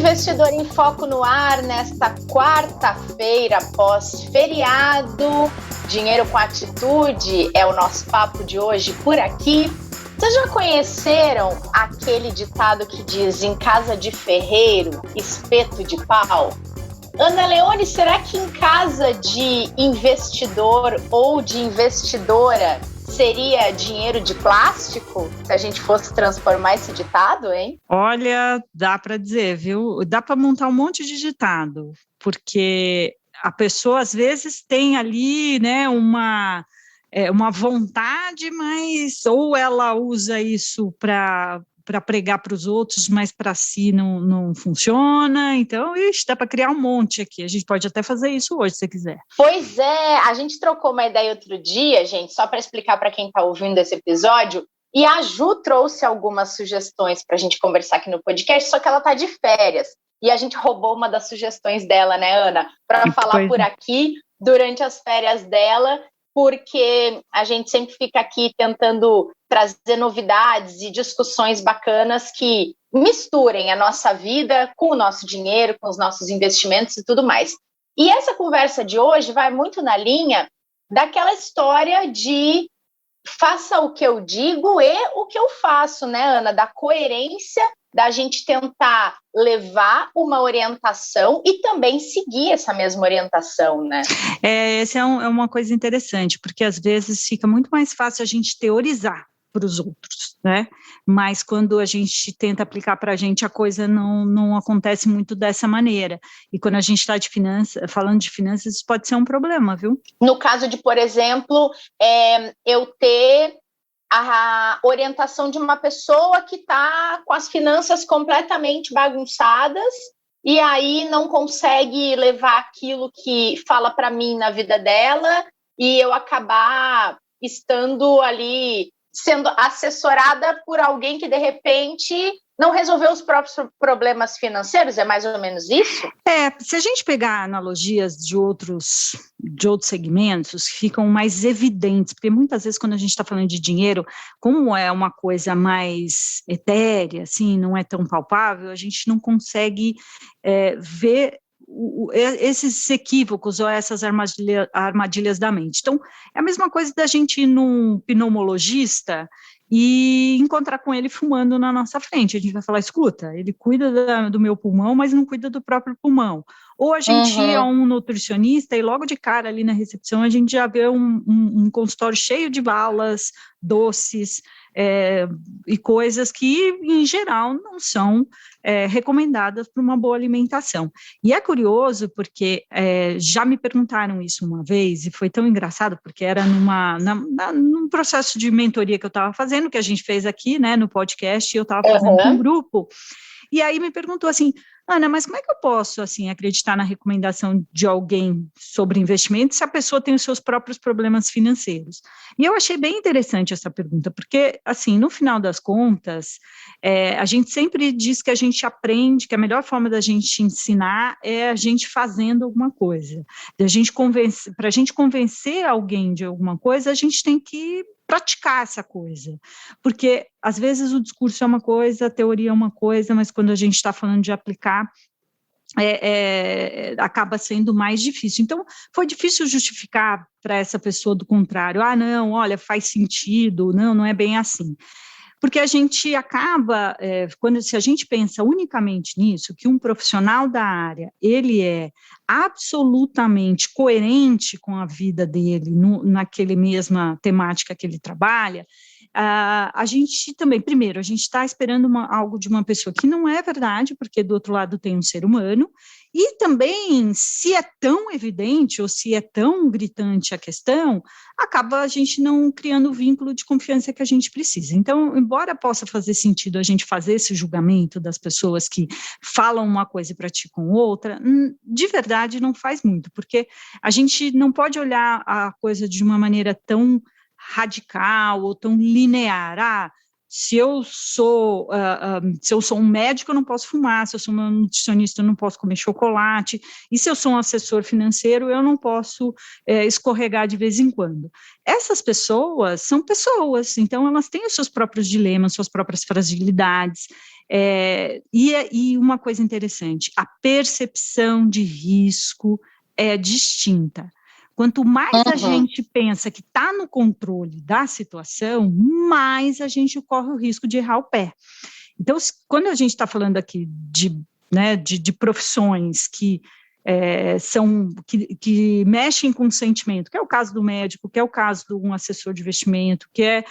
Investidor em Foco no ar, nesta quarta-feira pós-feriado. Dinheiro com atitude é o nosso papo de hoje por aqui. Vocês já conheceram aquele ditado que diz: em casa de ferreiro, espeto de pau? Ana Leone, será que em casa de investidor ou de investidora seria dinheiro de plástico, se a gente fosse transformar esse ditado, hein? Olha, dá para dizer, viu? Dá para montar um monte de ditado, porque a pessoa às vezes tem ali, né, uma vontade, mas ou ela usa isso para pregar para os outros, mas para si não funciona. Então, dá para criar um monte aqui. A gente pode até fazer isso hoje, se você quiser. Pois é, a gente trocou uma ideia outro dia, gente, só para explicar para quem está ouvindo esse episódio, e a Ju trouxe algumas sugestões para a gente conversar aqui no podcast, só que ela está de férias, e a gente roubou uma das sugestões dela, né, Ana, para falar por aqui durante as férias dela, porque a gente sempre fica aqui tentando trazer novidades e discussões bacanas que misturem a nossa vida com o nosso dinheiro, com os nossos investimentos e tudo mais. E essa conversa de hoje vai muito na linha daquela história de faça o que eu digo e o que eu faço, né, Ana? Da coerência da gente tentar levar uma orientação e também seguir essa mesma orientação, né? Essa é uma coisa interessante, porque às vezes fica muito mais fácil a gente teorizar para os outros, né? Mas quando a gente tenta aplicar para a gente, a coisa não acontece muito dessa maneira. E quando a gente está falando de finanças, isso pode ser um problema, viu? No caso de, por exemplo, eu ter a orientação de uma pessoa que está com as finanças completamente bagunçadas e aí não consegue levar aquilo que fala para mim na vida dela e eu acabar estando ali sendo assessorada por alguém que, de repente, não resolveu os próprios problemas financeiros, é mais ou menos isso? Se a gente pegar analogias de outros segmentos, ficam mais evidentes, porque muitas vezes quando a gente está falando de dinheiro, como é uma coisa mais etérea, assim, não é tão palpável, a gente não consegue ver esses equívocos ou essas armadilhas da mente. Então, é a mesma coisa da gente ir num pneumologista e encontrar com ele fumando na nossa frente. A gente vai falar: escuta, ele cuida do meu pulmão, mas não cuida do próprio pulmão. Ou a gente ir a um nutricionista e logo de cara ali na recepção a gente já vê um consultório cheio de balas, doces, e coisas que, em geral, não são recomendadas para uma boa alimentação. E é curioso porque já me perguntaram isso uma vez, e foi tão engraçado, porque era num processo de mentoria que eu estava fazendo, que a gente fez aqui, né, no podcast, e eu estava fazendo com um grupo, e aí me perguntou assim: Ana, mas como é que eu posso, assim, acreditar na recomendação de alguém sobre investimento se a pessoa tem os seus próprios problemas financeiros? E eu achei bem interessante essa pergunta, porque, assim, no final das contas, a gente sempre diz que a gente aprende, que a melhor forma da gente ensinar é a gente fazendo alguma coisa. Para a gente convencer alguém de alguma coisa, a gente tem que praticar essa coisa, porque às vezes o discurso é uma coisa, a teoria é uma coisa, mas quando a gente está falando de aplicar, acaba sendo mais difícil. Então, foi difícil justificar para essa pessoa do contrário: não, olha, faz sentido, não é bem assim. Porque a gente acaba, se a gente pensa unicamente nisso, que um profissional da área, ele é absolutamente coerente com a vida dele, naquele mesma temática que ele trabalha, a gente também, primeiro, a gente está esperando algo de uma pessoa que não é verdade, porque do outro lado tem um ser humano, e também, se é tão evidente ou se é tão gritante a questão, acaba a gente não criando o vínculo de confiança que a gente precisa. Então, embora possa fazer sentido a gente fazer esse julgamento das pessoas que falam uma coisa e praticam outra, de verdade não faz muito, porque a gente não pode olhar a coisa de uma maneira tão radical ou tão linear. se eu sou um médico, eu não posso fumar, se eu sou uma nutricionista, eu não posso comer chocolate, e se eu sou um assessor financeiro, eu não posso escorregar de vez em quando. Essas pessoas são pessoas, então elas têm os seus próprios dilemas, suas próprias fragilidades, e uma coisa interessante, a percepção de risco é distinta. Quanto mais a gente pensa que está no controle da situação, mais a gente corre o risco de errar o pé. Então, quando a gente está falando aqui de profissões que que mexem com o sentimento, que é o caso do médico, que é o caso de um assessor de investimento, que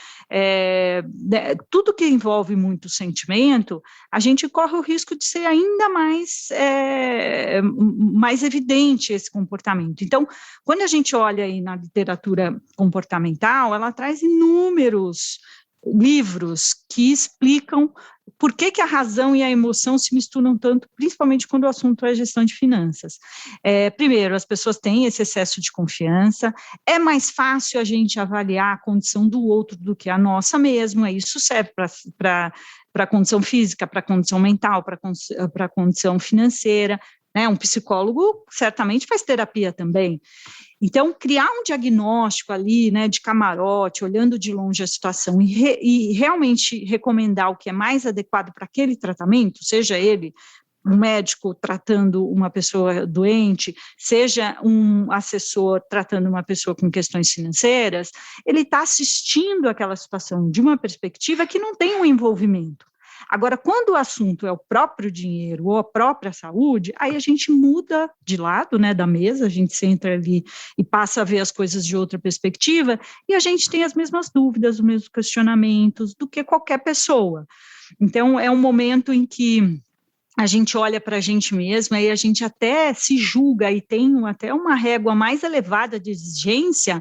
tudo que envolve muito sentimento, a gente corre o risco de ser ainda mais evidente esse comportamento. Então, quando a gente olha aí na literatura comportamental, ela traz inúmeros livros que explicam por que a razão e a emoção se misturam tanto, principalmente quando o assunto é gestão de finanças. Primeiro, as pessoas têm esse excesso de confiança, é mais fácil a gente avaliar a condição do outro do que a nossa mesmo, isso serve para a condição física, para a condição mental, para a condição financeira, né? Um psicólogo certamente faz terapia também. Então, criar um diagnóstico ali, né, de camarote, olhando de longe a situação e realmente recomendar o que é mais adequado para aquele tratamento, seja ele um médico tratando uma pessoa doente, seja um assessor tratando uma pessoa com questões financeiras, ele está assistindo aquela situação de uma perspectiva que não tem um envolvimento. Agora, quando o assunto é o próprio dinheiro ou a própria saúde, aí a gente muda de lado, né, da mesa, a gente senta ali e passa a ver as coisas de outra perspectiva, e a gente tem as mesmas dúvidas, os mesmos questionamentos do que qualquer pessoa. Então, é um momento em que a gente olha para a gente mesma e a gente até se julga e tem até uma régua mais elevada de exigência,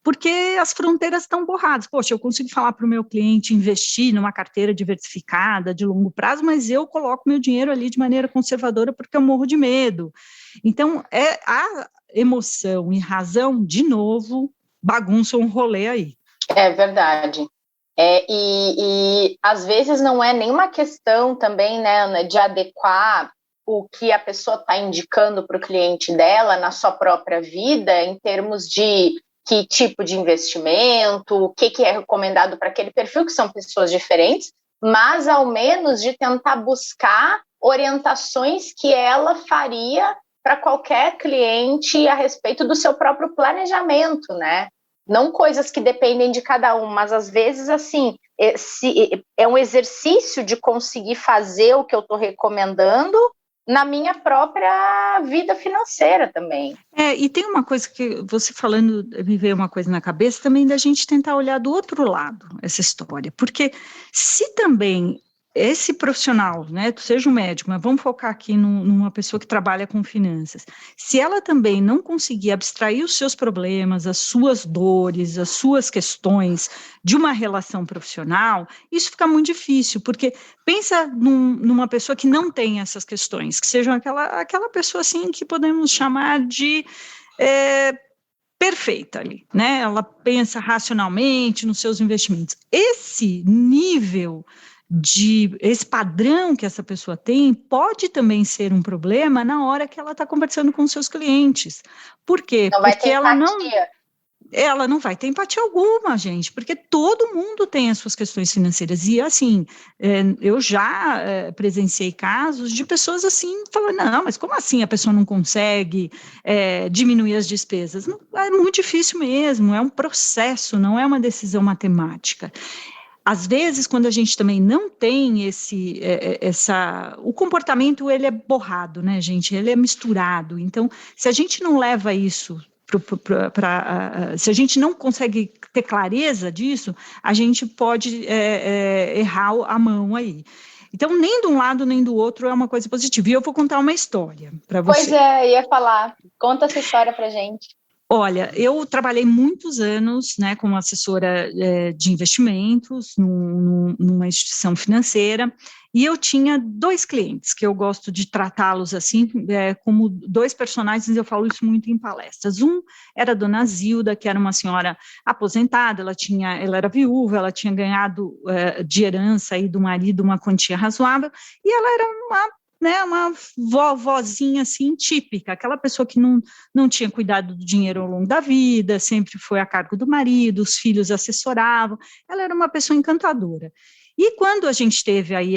porque as fronteiras estão borradas. Poxa, eu consigo falar para o meu cliente investir numa carteira diversificada, de longo prazo, mas eu coloco meu dinheiro ali de maneira conservadora porque eu morro de medo. Então, a emoção e razão, de novo, bagunçam um rolê aí. É verdade. E às vezes não é nenhuma questão também, né, Ana, de adequar o que a pessoa está indicando para o cliente dela na sua própria vida, em termos de que tipo de investimento, o que é recomendado para aquele perfil, que são pessoas diferentes, mas ao menos de tentar buscar orientações que ela faria para qualquer cliente a respeito do seu próprio planejamento, né? Não coisas que dependem de cada um, mas às vezes, assim, é um exercício de conseguir fazer o que eu estou recomendando na minha própria vida financeira também. E tem uma coisa que você falando, me veio uma coisa na cabeça também da gente tentar olhar do outro lado essa história, porque se também esse profissional, né, seja um médico, mas vamos focar aqui numa pessoa que trabalha com finanças, se ela também não conseguir abstrair os seus problemas, as suas dores, as suas questões de uma relação profissional, isso fica muito difícil, porque pensa numa pessoa que não tem essas questões, que seja aquela pessoa assim que podemos chamar de perfeita ali, né? Ela pensa racionalmente nos seus investimentos. Esse nível esse padrão que essa pessoa tem pode também ser um problema na hora que ela está conversando com seus clientes. Por quê? Não porque ela não vai ter empatia alguma, gente, porque todo mundo tem as suas questões financeiras, e assim, eu já presenciei casos de pessoas assim, falando, não, mas como assim a pessoa não consegue diminuir as despesas? Não, é muito difícil mesmo, é um processo, não é uma decisão matemática. Às vezes, quando a gente também não tem o comportamento, ele é borrado, né, gente? Ele é misturado. Então, se a gente não leva isso se a gente não consegue ter clareza disso, a gente pode errar a mão aí. Então, nem de um lado nem do outro é uma coisa positiva. E eu vou contar uma história para você. Pois é, ia falar. Conta essa história para gente. Olha, eu trabalhei muitos anos, né, como assessora de investimentos numa instituição financeira, e eu tinha 2 clientes que eu gosto de tratá-los assim, como 2 personagens, eu falo isso muito em palestras. Um era a dona Zilda, que era uma senhora aposentada, ela era viúva, ela tinha ganhado de herança aí do marido uma quantia razoável, e ela era uma vovozinha assim típica, aquela pessoa que não tinha cuidado do dinheiro ao longo da vida, sempre foi a cargo do marido, os filhos assessoravam, ela era uma pessoa encantadora. E quando a gente teve aí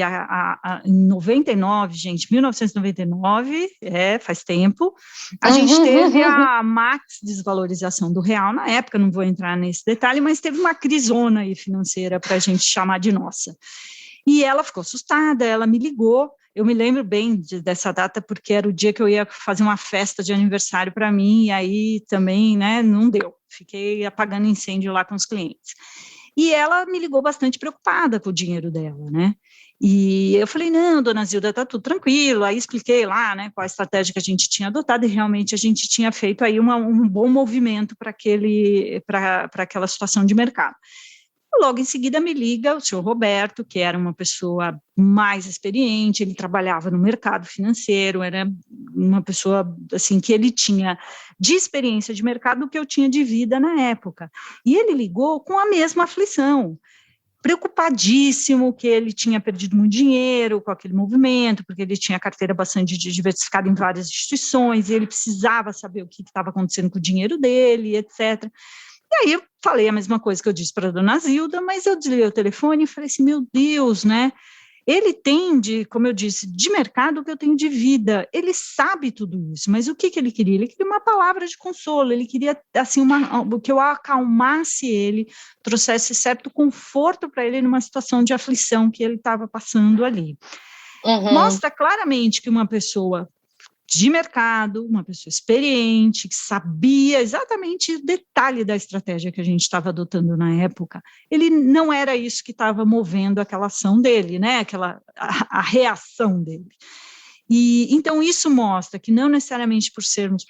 em 99, gente, 1999, faz tempo, a gente teve a max desvalorização do real na época, não vou entrar nesse detalhe, mas teve uma crisona aí financeira para a gente chamar de nossa. E ela ficou assustada, ela me ligou. Eu me lembro bem dessa data, porque era o dia que eu ia fazer uma festa de aniversário para mim, e aí também, né, não deu. Fiquei apagando incêndio lá com os clientes. E ela me ligou bastante preocupada com o dinheiro dela, né? E eu falei, não, dona Zilda, tá tudo tranquilo. Aí expliquei lá, né, qual a estratégia que a gente tinha adotado, e realmente a gente tinha feito aí um bom movimento para aquela situação de mercado. Logo em seguida me liga o senhor Roberto, que era uma pessoa mais experiente, ele trabalhava no mercado financeiro, era uma pessoa assim que ele tinha de experiência de mercado do que eu tinha de vida na época. E ele ligou com a mesma aflição, preocupadíssimo que ele tinha perdido muito dinheiro com aquele movimento, porque ele tinha a carteira bastante diversificada em várias instituições, e ele precisava saber o que estava acontecendo com o dinheiro dele, etc. E aí eu falei a mesma coisa que eu disse para a dona Zilda, mas eu desliguei o telefone e falei assim, meu Deus, né? Ele tem, como eu disse, de mercado o que eu tenho de vida, ele sabe tudo isso, mas o que ele queria? Ele queria uma palavra de consolo, ele queria, assim, que eu acalmasse ele, trouxesse certo conforto para ele numa situação de aflição que ele estava passando ali. Mostra claramente que uma pessoa de mercado, uma pessoa experiente, que sabia exatamente o detalhe da estratégia que a gente estava adotando na época, ele não era isso que estava movendo aquela ação dele, né? A reação dele. E então isso mostra que não necessariamente por sermos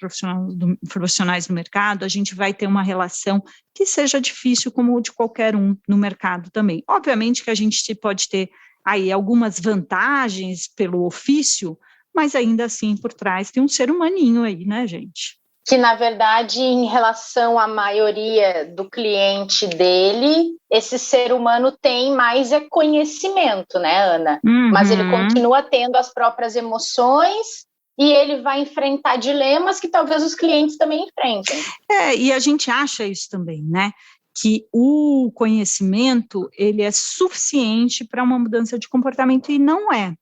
profissionais do mercado, a gente vai ter uma relação que seja difícil como de qualquer um no mercado também. Obviamente que a gente pode ter aí algumas vantagens pelo ofício, mas ainda assim por trás tem um ser humaninho aí, né, gente? Que, na verdade, em relação à maioria do cliente dele, esse ser humano tem mais conhecimento, né, Ana? Mas ele continua tendo as próprias emoções e ele vai enfrentar dilemas que talvez os clientes também enfrentem. E a gente acha isso também, né? Que o conhecimento, ele é suficiente para uma mudança de comportamento e não é.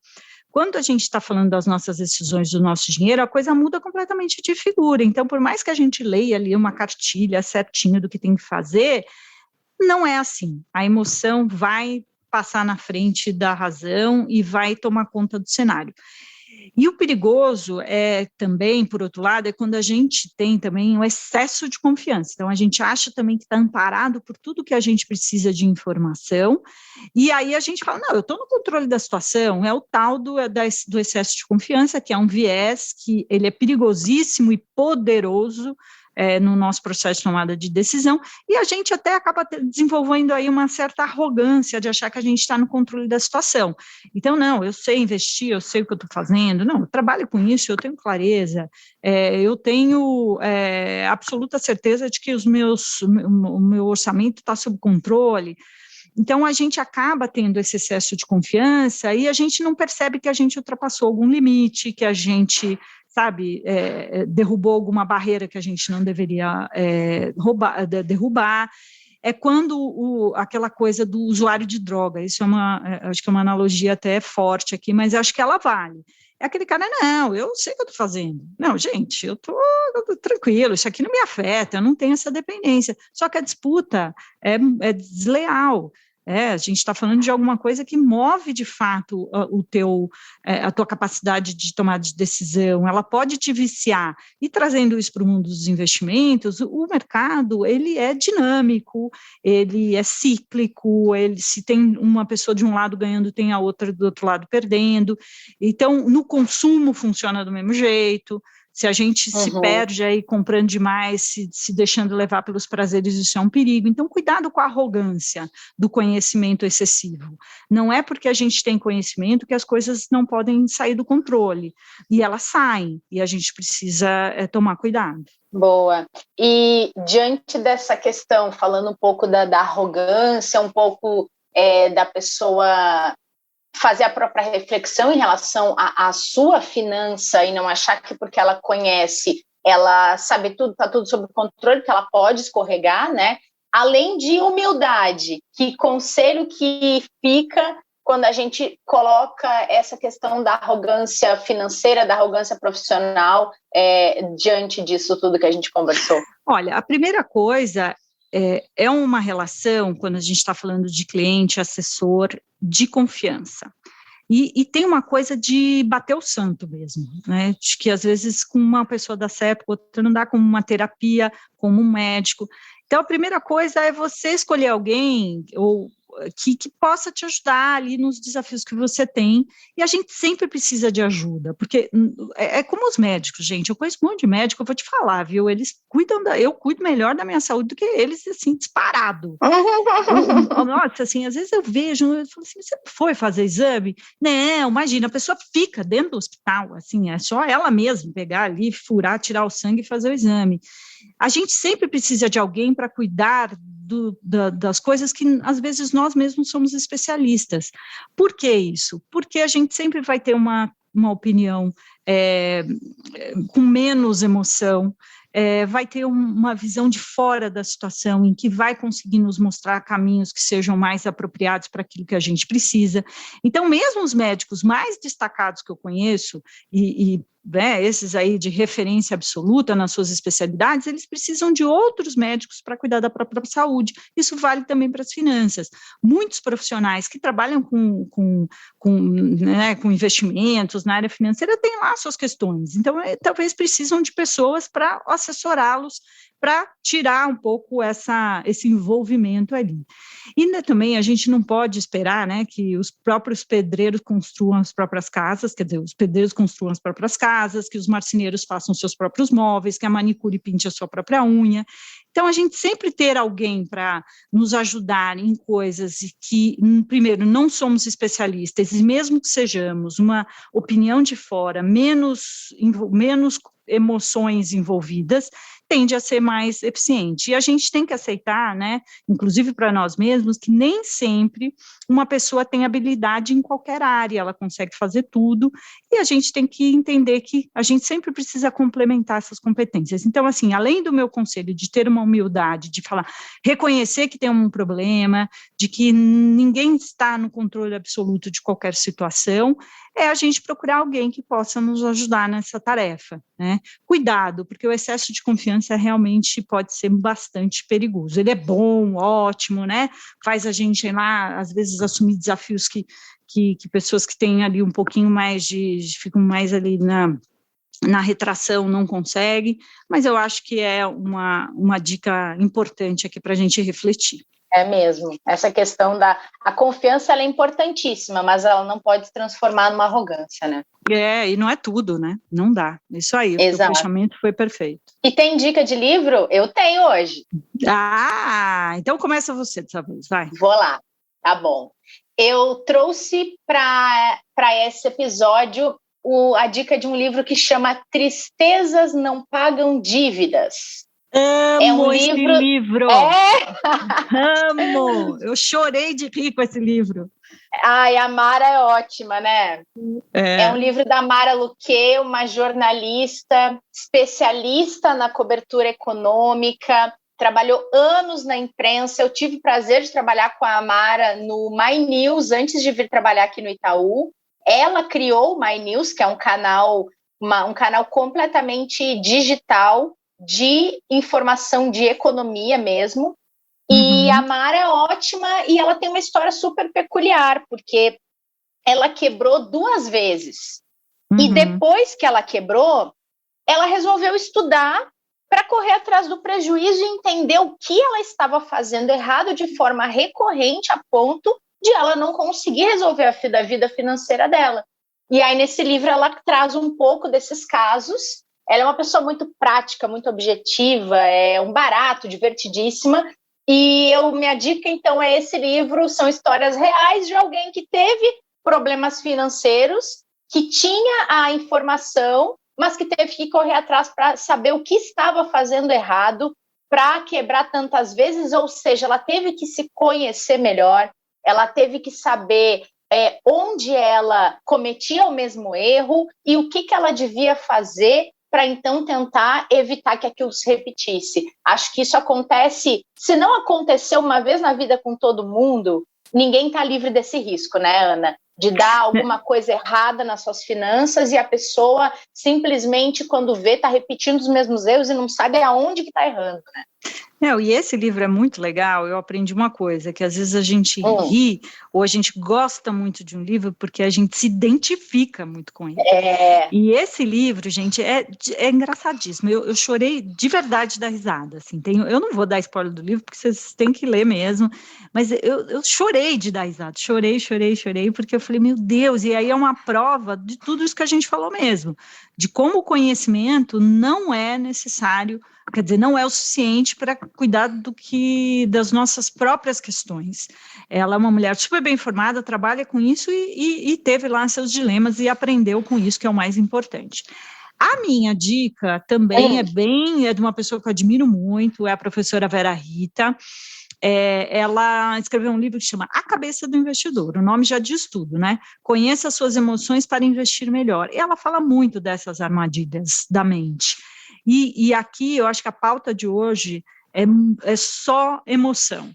Quando a gente está falando das nossas decisões, do nosso dinheiro, a coisa muda completamente de figura. Então, por mais que a gente leia ali uma cartilha certinho do que tem que fazer, não é assim. A emoção vai passar na frente da razão e vai tomar conta do cenário. E o perigoso também, por outro lado, é quando a gente tem também um excesso de confiança. Então, a gente acha também que está amparado por tudo que a gente precisa de informação, e aí a gente fala, não, eu estou no controle da situação, é o tal do excesso de confiança, que é um viés que ele é perigosíssimo e poderoso no nosso processo de tomada de decisão, e a gente até acaba desenvolvendo aí uma certa arrogância de achar que a gente está no controle da situação. Então, não, eu sei investir, eu sei o que eu estou fazendo, não, eu trabalho com isso, eu tenho clareza, eu tenho absoluta certeza de que o meu orçamento está sob controle. Então, a gente acaba tendo esse excesso de confiança e a gente não percebe que a gente ultrapassou algum limite, que a gente, sabe, derrubou alguma barreira que a gente não deveria derrubar. É quando aquela coisa do usuário de droga, isso acho que é uma analogia até forte aqui, mas acho que ela vale. É aquele cara, não, eu sei o que eu estou fazendo. Não, gente, eu estou tranquilo, isso aqui não me afeta, eu não tenho essa dependência. Só que a disputa é desleal. A gente está falando de alguma coisa que move, de fato, a tua capacidade de tomar de decisão, ela pode te viciar. E trazendo isso para o mundo dos investimentos, o mercado, ele é dinâmico, ele é cíclico, se tem uma pessoa de um lado ganhando, tem a outra do outro lado perdendo. Então, no consumo funciona do mesmo jeito, Se a gente se perde aí comprando demais, se deixando levar pelos prazeres, isso é um perigo. Então, cuidado com a arrogância do conhecimento excessivo. Não é porque a gente tem conhecimento que as coisas não podem sair do controle. E elas saem, e a gente precisa tomar cuidado. Boa. E diante dessa questão, falando um pouco da arrogância, um pouco da pessoa fazer a própria reflexão em relação à sua finança e não achar que porque ela conhece, ela sabe tudo, está tudo sob controle, que ela pode escorregar, né? Além de humildade, que conselho que fica quando a gente coloca essa questão da arrogância financeira, da arrogância profissional, diante disso tudo que a gente conversou? Olha, a primeira coisa é uma relação, quando a gente está falando de cliente, assessor, de confiança. E tem uma coisa de bater o santo mesmo, né? De que às vezes com uma pessoa dá certo, com outra não dá, como uma terapia, como um médico. Então, a primeira coisa é você escolher alguém que possa te ajudar ali nos desafios que você tem, e a gente sempre precisa de ajuda, porque é como os médicos, gente, eu conheço um monte de médico, eu vou te falar, viu, eles eu cuido melhor da minha saúde do que eles, assim, disparado. Nossa, assim, às vezes eu vejo, eu falo assim, você não foi fazer exame? Não, imagina, a pessoa fica dentro do hospital, assim, é só ela mesma pegar ali, furar, tirar o sangue e fazer o exame. A gente sempre precisa de alguém para cuidar das coisas que, às vezes, nós mesmos somos especialistas. Por que isso? Porque a gente sempre vai ter uma opinião com menos emoção, vai ter uma visão de fora da situação, em que vai conseguir nos mostrar caminhos que sejam mais apropriados para aquilo que a gente precisa. Então, mesmo os médicos mais destacados que eu conheço, esses aí de referência absoluta nas suas especialidades, eles precisam de outros médicos para cuidar da própria saúde. Isso vale também para as finanças. Muitos profissionais que trabalham com investimentos na área financeira têm lá suas questões. Então, talvez precisam de pessoas para assessorá-los, para tirar um pouco esse envolvimento ali. E também a gente não pode esperar, né, que os próprios pedreiros construam as próprias casas, quer dizer, os pedreiros construam as próprias casas, que os marceneiros façam seus próprios móveis, que a manicure pinte a sua própria unha. Então, a gente sempre ter alguém para nos ajudar em coisas que, primeiro, não somos especialistas, e mesmo que sejamos, uma opinião de fora, menos emoções envolvidas, tende a ser mais eficiente. E a gente tem que aceitar, né, inclusive para nós mesmos, que nem sempre uma pessoa tem habilidade em qualquer área, ela consegue fazer tudo, e a gente tem que entender que a gente sempre precisa complementar essas competências. Então, assim, além do meu conselho de ter uma humildade, de falar, reconhecer que tem um problema, de que ninguém está no controle absoluto de qualquer situação, é a gente procurar alguém que possa nos ajudar nessa tarefa, né? Cuidado, porque o excesso de confiança realmente pode ser bastante perigoso. Ele é bom, ótimo, né? Faz a gente lá, às vezes, assumir desafios que pessoas que têm ali um pouquinho mais ficam mais ali na retração não conseguem, mas eu acho que é uma dica importante aqui para a gente refletir. É mesmo, essa questão a confiança ela é importantíssima, mas ela não pode se transformar numa arrogância, né? E não é tudo, né? Não dá, isso aí, exato. O fechamento foi perfeito. E tem dica de livro? Eu tenho hoje. Então começa você dessa vez, vai. Vou lá, tá bom. Eu trouxe para esse episódio a dica de um livro que chama Tristezas Não Pagam Dívidas. Amo esse livro. Amo! Eu chorei de rir com esse livro. Ai, a Mara é ótima, né? É um livro da Mara Luque, uma jornalista especialista na cobertura econômica, trabalhou anos na imprensa. Eu tive o prazer de trabalhar com a Mara no My News antes de vir trabalhar aqui no Itaú. Ela criou o My News, que é um canal completamente digital, de informação de economia mesmo, e a Mara é ótima e ela tem uma história super peculiar, porque ela quebrou 2 vezes, e depois que ela quebrou, ela resolveu estudar para correr atrás do prejuízo e entender o que ela estava fazendo errado de forma recorrente a ponto de ela não conseguir resolver a vida financeira dela. E aí nesse livro ela traz um pouco desses casos, ela é uma pessoa muito prática, muito objetiva, é um barato, divertidíssima. E minha dica, então, é esse livro. São histórias reais de alguém que teve problemas financeiros, que tinha a informação, mas que teve que correr atrás para saber o que estava fazendo errado, para quebrar tantas vezes, ou seja, ela teve que se conhecer melhor, ela teve que saber onde ela cometia o mesmo erro e o que ela devia fazer para então tentar evitar que aquilo se repetisse. Acho que isso acontece, se não aconteceu uma vez na vida com todo mundo, ninguém está livre desse risco, né, Ana? De dar alguma coisa errada nas suas finanças e a pessoa simplesmente, quando vê, está repetindo os mesmos erros e não sabe aonde que está errando, né? Não, e esse livro é muito legal. Eu aprendi uma coisa, que às vezes a gente ri ou a gente gosta muito de um livro porque a gente se identifica muito com ele. E esse livro, gente, é engraçadíssimo. Eu chorei de verdade da risada. Assim, eu não vou dar spoiler do livro porque vocês têm que ler mesmo, mas eu chorei de dar risada. Chorei, porque eu falei, meu Deus, e aí é uma prova de tudo isso que a gente falou mesmo, de como o conhecimento não é necessário, quer dizer, não é o suficiente para cuidar das nossas próprias questões. Ela é uma mulher super bem informada, trabalha com isso e teve lá seus dilemas e aprendeu com isso, que é o mais importante. A minha dica também é de uma pessoa que eu admiro muito, é a professora Vera Rita. Ela escreveu um livro que chama A Cabeça do Investidor, o nome já diz tudo, né? Conheça as suas emoções para investir melhor. E ela fala muito dessas armadilhas da mente. E aqui, eu acho que a pauta de hoje é só emoção.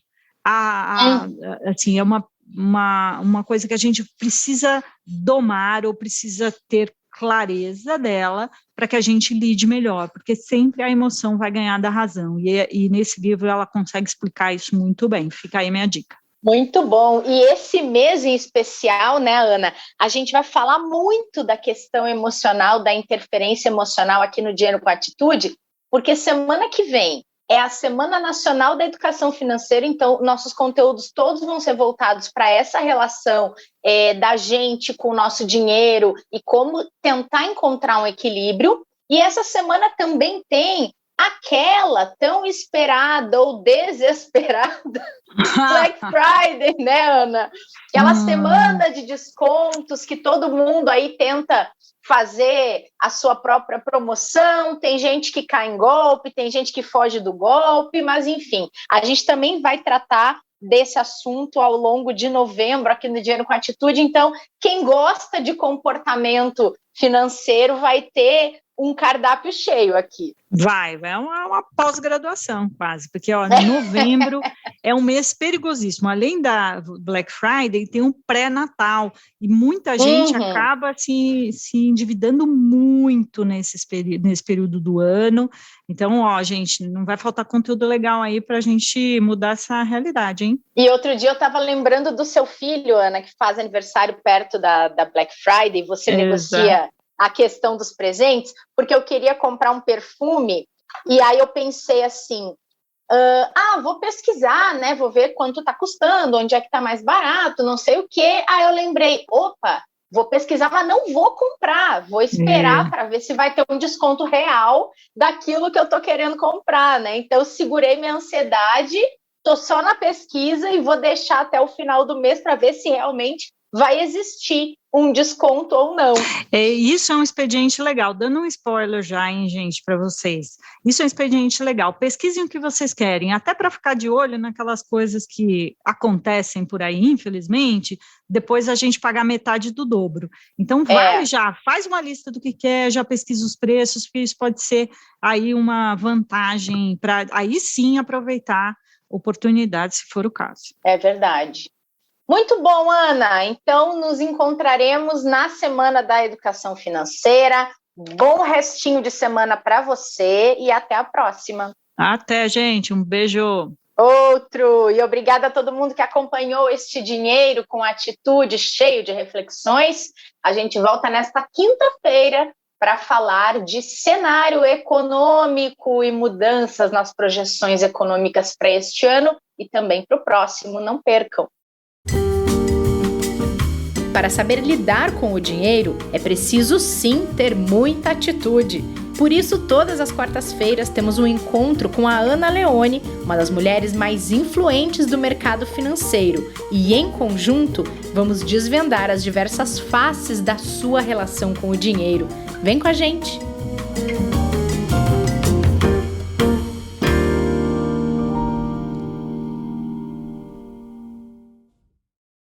Assim, é uma coisa que a gente precisa domar ou precisa ter clareza dela para que a gente lide melhor, porque sempre a emoção vai ganhar da razão. E nesse livro ela consegue explicar isso muito bem. Fica aí minha dica. Muito bom. E esse mês em especial, né, Ana, a gente vai falar muito da questão emocional, da interferência emocional aqui no Dinheiro com Atitude, porque semana que vem é a Semana Nacional da Educação Financeira, então nossos conteúdos todos vão ser voltados para essa relação da gente com o nosso dinheiro e como tentar encontrar um equilíbrio. E essa semana também tem aquela tão esperada ou desesperada Black Friday, né, Ana? Aquela semana de descontos que todo mundo aí tenta fazer a sua própria promoção, tem gente que cai em golpe, tem gente que foge do golpe, mas enfim, a gente também vai tratar desse assunto ao longo de novembro aqui no Dinheiro com Atitude. Então, quem gosta de comportamento financeiro vai ter um cardápio cheio aqui. Vai, é uma pós-graduação quase, porque novembro é um mês perigosíssimo. Além da Black Friday, tem um pré-natal, e muita gente acaba se endividando muito nesse período do ano. Então, gente, não vai faltar conteúdo legal aí para a gente mudar essa realidade, hein? E outro dia eu estava lembrando do seu filho, Ana, que faz aniversário perto da Black Friday, você negocia a questão dos presentes, porque eu queria comprar um perfume, e aí eu pensei assim, vou pesquisar, né, vou ver quanto está custando, onde é que está mais barato, não sei o quê. Aí eu lembrei, vou pesquisar, mas não vou comprar, vou esperar para ver se vai ter um desconto real daquilo que eu estou querendo comprar, né? Então eu segurei minha ansiedade, estou só na pesquisa e vou deixar até o final do mês para ver se realmente vai existir um desconto ou não. Isso é um expediente legal, dando um spoiler já, hein, gente, para vocês. Isso é um expediente legal. Pesquisem o que vocês querem, até para ficar de olho naquelas coisas que acontecem por aí, infelizmente, depois a gente pagar metade do dobro. Então, faz uma lista do que quer, já pesquisa os preços, porque isso pode ser aí uma vantagem para aí sim aproveitar oportunidades, se for o caso. É verdade. Muito bom, Ana. Então, nos encontraremos na Semana da Educação Financeira. Bom restinho de semana para você e até a próxima. Até, gente. Um beijo. Outro. E obrigada a todo mundo que acompanhou este Dinheiro com Atitude, cheio de reflexões. A gente volta nesta quinta-feira para falar de cenário econômico e mudanças nas projeções econômicas para este ano e também para o próximo. Não percam. Para saber lidar com o dinheiro, é preciso sim ter muita atitude. Por isso, todas as quartas-feiras temos um encontro com a Ana Leone, uma das mulheres mais influentes do mercado financeiro, e em conjunto vamos desvendar as diversas faces da sua relação com o dinheiro. Vem com a gente!